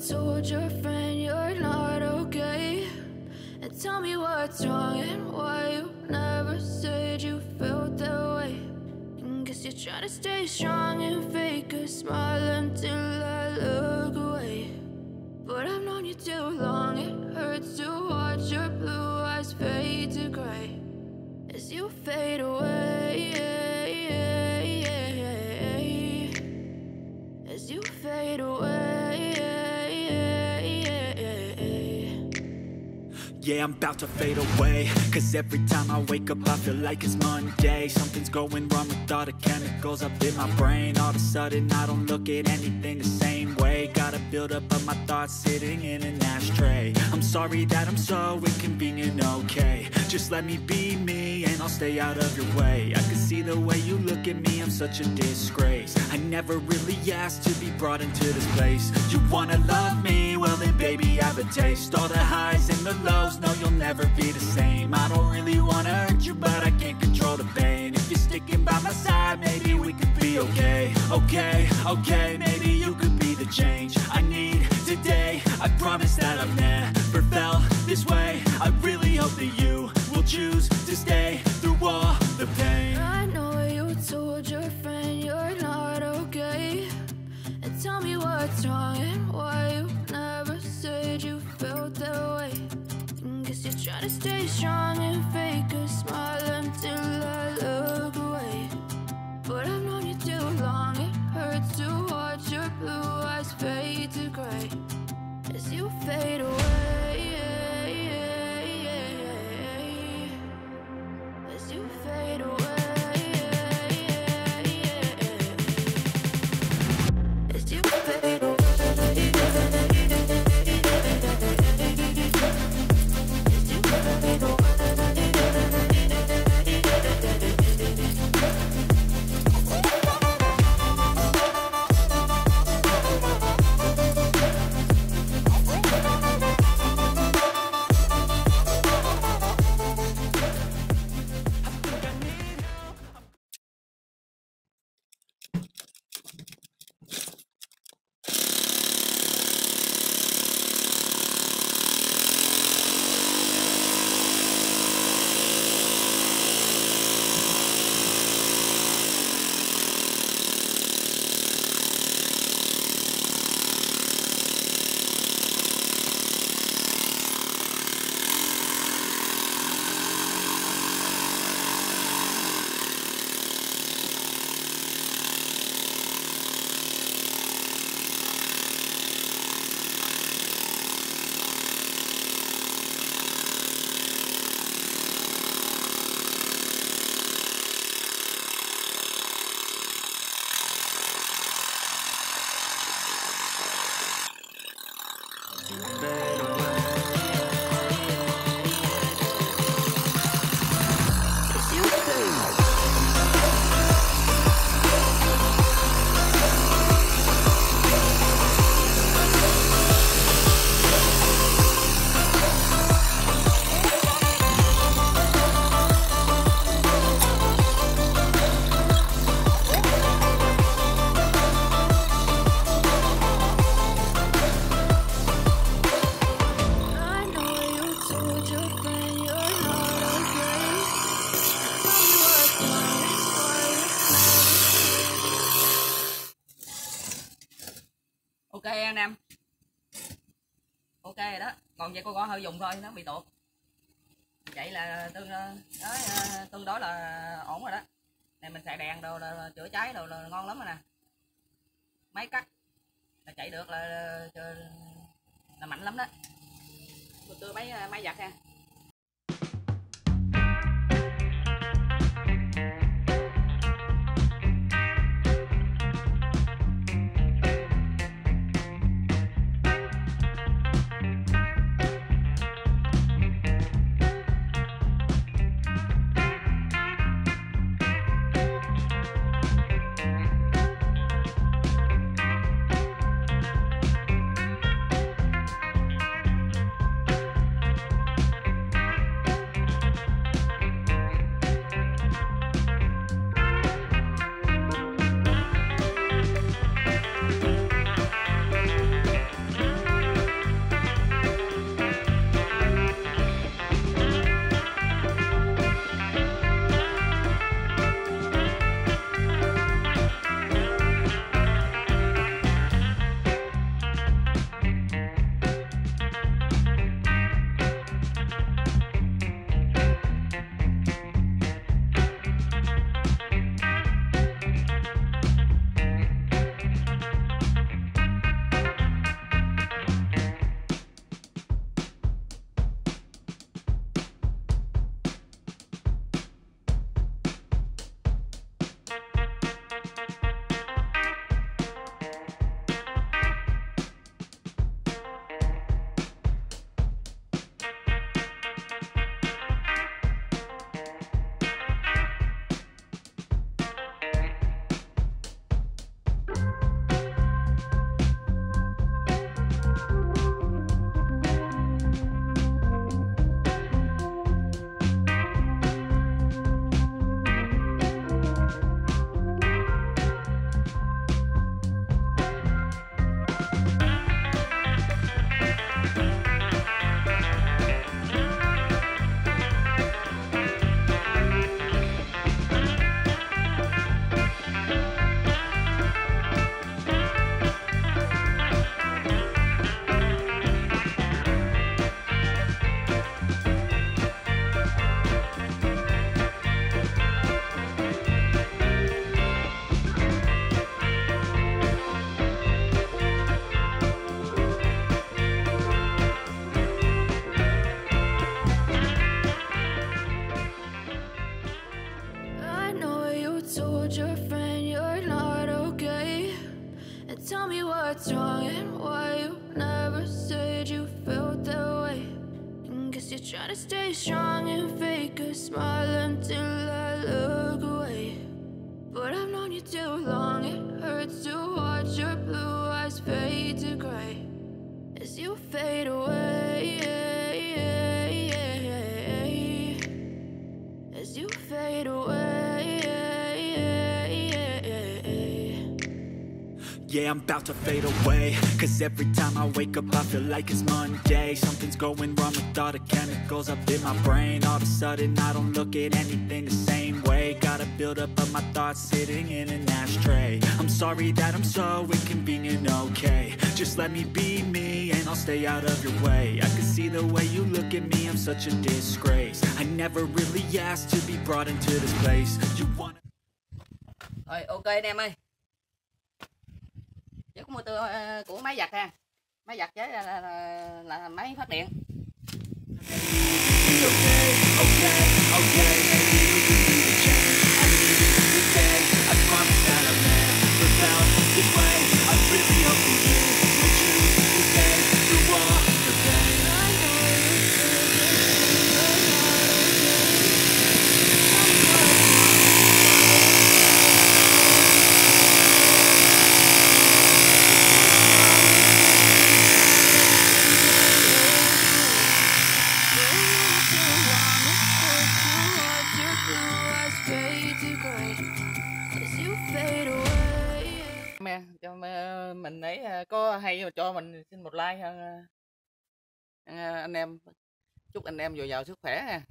told your friend you're not okay, and tell me what's wrong and why you never said you felt that way. And guess you're trying to stay strong and fake a smile until I look away. But I've known you too long, it hurts to watch your blue eyes fade to gray as you fade away, as you fade away. Yeah, I'm about to fade away, cause every time I wake up I feel like it's Monday. Something's going wrong with all the chemicals up in my brain. All of a sudden I don't look at anything the same way. Gotta build up of my thoughts sitting in an ashtray. I'm sorry that I'm so inconvenient, okay. Just let me be me and I'll stay out of your way. I can see the way you look at me, I'm such a disgrace. I never really asked to be brought into this place. You wanna love me? Well then baby, have a taste. All the highs and the lows, no, you'll never be the same. I don't really wanna hurt you, but I can't control the pain. If you're sticking by my side, maybe we could be okay. Okay, maybe you could be the change I need today. I promise that I've never felt this way. I really hope that you will choose to stay through all the pain. I know you told your friend you're not okay, and tell me what's wrong and why you never said you felt that way. Guess you're trying to stay strong and fake a smile until I look away. But I've known you too long, it hurts to watch your blue eyes fade to gray as you fade away, as you fade away, as you fade away. Ok anh em, ok rồi đó, còn vậy cô gõ hơi dùng thôi nó bị tuột, vậy là tương đối là ổn rồi đó. Này mình xài đèn đồ là chữa cháy đồ là ngon lắm rồi nè, máy cắt là chạy được là mạnh lắm đó. Tôi đưa máy giặt nha. and why you never said you felt that way. Guess you're trying to stay strong and fake a smile until I look away. But I've known you too long, it hurts to watch your blue eyes fade to gray as you fade away, as you fade away. Yeah, I'm about to fade away, cause every time I wake up I feel like it's Monday. Something's going wrong with all the chemicals up in my brain. All of a sudden I don't look at anything the same way. Got a buildup of my thoughts sitting in an ashtray. I'm sorry that I'm so inconvenient, okay. Just let me be me and I'll stay out of your way. I can see the way you look at me, I'm such a disgrace. I never really asked to be brought into this place. You wanna... Rồi ok anh em ơi. Chứ có motor của máy giặt ha. Máy giặt chế là máy phát điện. Cho mình ấy có hay cho mình xin một like anh em, chúc anh em dồi dào sức khỏe nha.